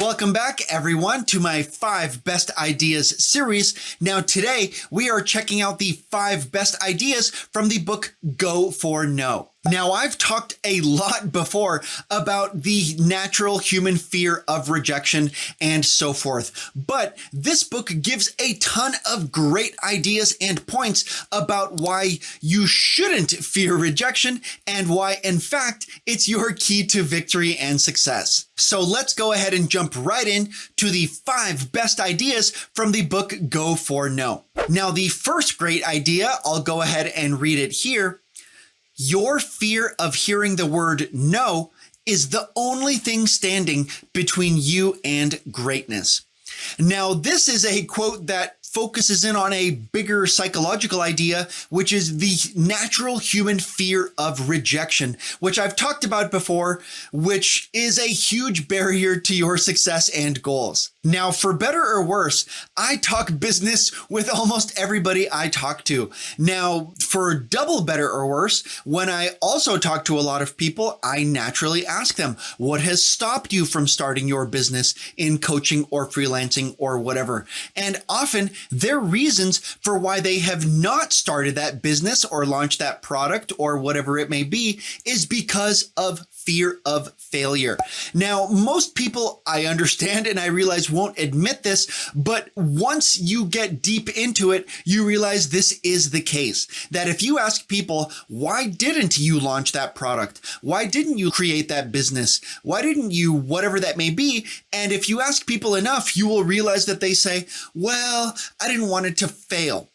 Welcome back, everyone, to my 5 Best Ideas series. Now, today we are checking out the 5 best ideas from the book Go for No. Now, I've talked a lot before about the natural human fear of rejection and so forth, but this book gives a ton of great ideas and points about why you shouldn't fear rejection and why, in fact, it's your key to victory and success. So let's go ahead and jump right in to the 5 best ideas from the book Go for No. Now, the first great idea, I'll go ahead and read it here. Your fear of hearing the word no is the only thing standing between you and greatness. Now, this is a quote that focuses in on a bigger psychological idea, which is the natural human fear of rejection, which I've talked about before, which is a huge barrier to your success and goals. Now, for better or worse, I talk business with almost everybody I talk to. Now, for double better or worse, when I also talk to a lot of people, I naturally ask them, what has stopped you from starting your business in coaching or freelancing or whatever? And often their reasons for why they have not started that business or launched that product or whatever it may be is because of fear of failure. Now, most people, I understand and I realize, won't admit this, but once you get deep into it, you realize this is the case. That if you ask people, why didn't you launch that product? Why didn't you create that business? Why didn't you, whatever that may be? And if you ask people enough, you will realize that they say, well, I didn't want it to fail.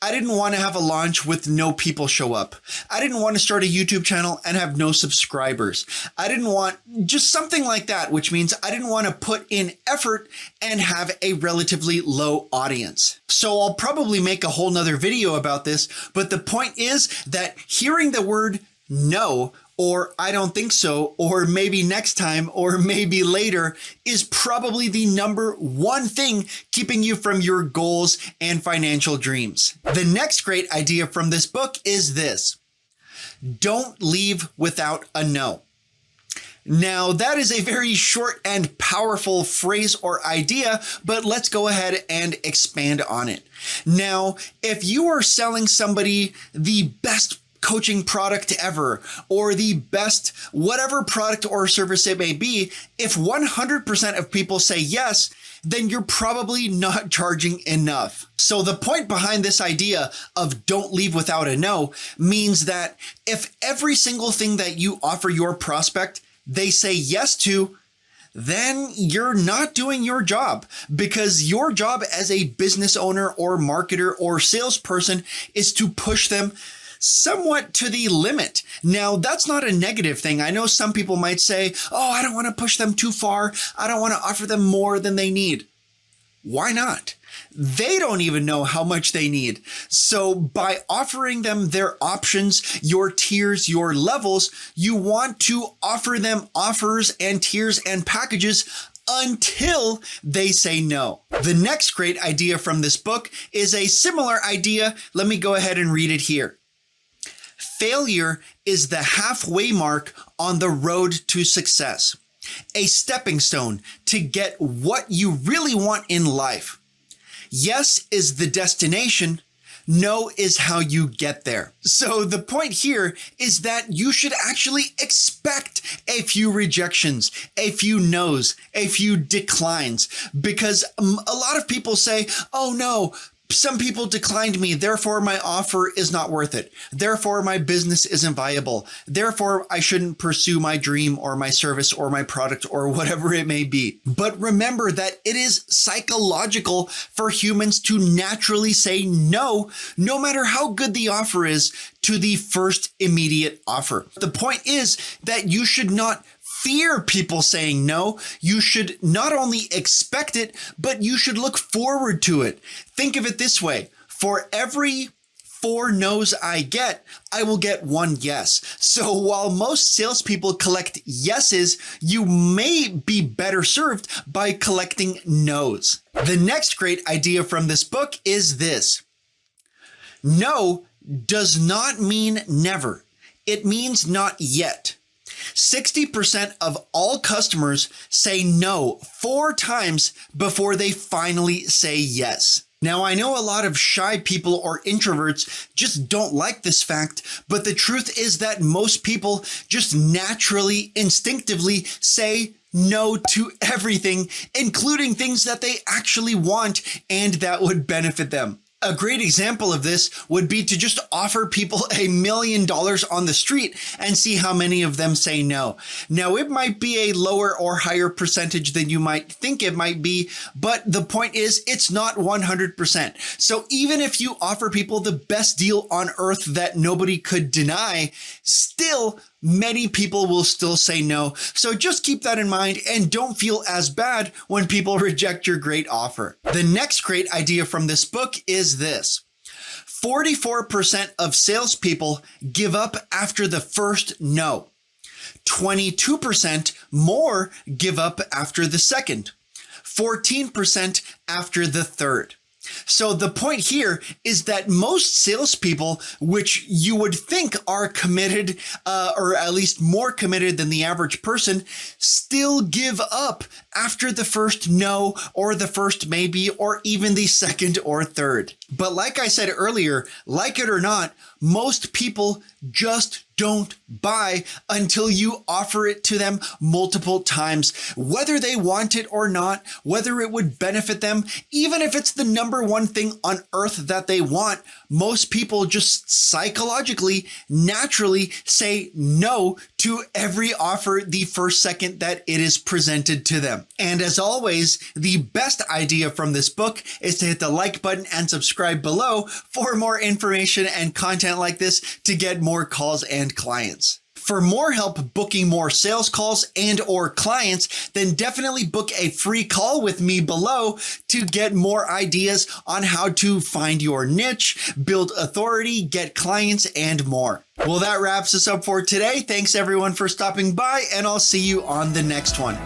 I didn't want to have a launch with no people show up. I didn't want to start a YouTube channel and have no subscribers. I didn't want just something like that, which means I didn't want to put in effort and have a relatively low audience. So I'll probably make a whole nother video about this, but the point is that hearing the word no, or I don't think so, or maybe next time, or maybe later, is probably the number one thing keeping you from your goals and financial dreams. The next great idea from this book is this: don't leave without a no. Now, that is a very short and powerful phrase or idea, but let's go ahead and expand on it. Now, if you are selling somebody the best coaching product ever, or the best whatever product or service it may be, if 100% of people say yes, then you're probably not charging enough. So the point behind this idea of don't leave without a no means that if every single thing that you offer your prospect, they say yes to, then you're not doing your job, because your job as a business owner or marketer or salesperson is to push them somewhat to the limit. Now, that's not a negative thing. I know some people might say, oh, I don't want to push them too far. I don't want to offer them more than they need. Why not? They don't even know how much they need. So by offering them their options, your tiers, your levels, you want to offer them offers and tiers and packages until they say no. The next great idea from this book is a similar idea. Let me go ahead and read it here. Failure is the halfway mark on the road to success, a stepping stone to get what you really want in life. Yes is the destination. No is how you get there. So the point here is that you should actually expect a few rejections, a few no's, a few declines, because a lot of people say, oh no, some people declined me, therefore my offer is not worth it. Therefore my business isn't viable. Therefore I shouldn't pursue my dream or my service or my product or whatever it may be. But remember that it is psychological for humans to naturally say no, no matter how good the offer is, to the first immediate offer. The point is that you should not fear people saying no. You should not only expect it, but you should look forward to it. Think of it this way. For every 4 no's I get, I will get 1 yes. So while most salespeople collect yeses, you may be better served by collecting no's. The next great idea from this book is this: no does not mean never. It means not yet. 60% of all customers say no 4 times before they finally say yes. Now, I know a lot of shy people or introverts just don't like this fact, but the truth is that most people just naturally, instinctively say no to everything, including things that they actually want and that would benefit them. A great example of this would be to just offer people $1 million on the street and see how many of them say no. Now, it might be a lower or higher percentage than you might think it might be, but the point is it's not 100%. So even if you offer people the best deal on earth that nobody could deny, still many people will still say no. So just keep that in mind and don't feel as bad when people reject your great offer. The next great idea from this book is this. 44% of salespeople give up after the first no. 22% more give up after the second. 14% after the third. So the point here is that most salespeople, which you would think are committed, or at least more committed than the average person, still give up after the first no or the first maybe or even the second or third. But like I said earlier, like it or not, most people just don't buy until you offer it to them multiple times, whether they want it or not, whether it would benefit them, even if it's the number one thing on earth that they want. Most people just psychologically, naturally say no to every offer the first second that it is presented to them. And as always, the best idea from this book is to hit the like button and subscribe below for more information and content like this to get more calls and clients. For more help booking more sales calls and or clients, then definitely book a free call with me below to get more ideas on how to find your niche, build authority, get clients, and more. Well, that wraps us up for today. Thanks everyone for stopping by, and I'll see you on the next one.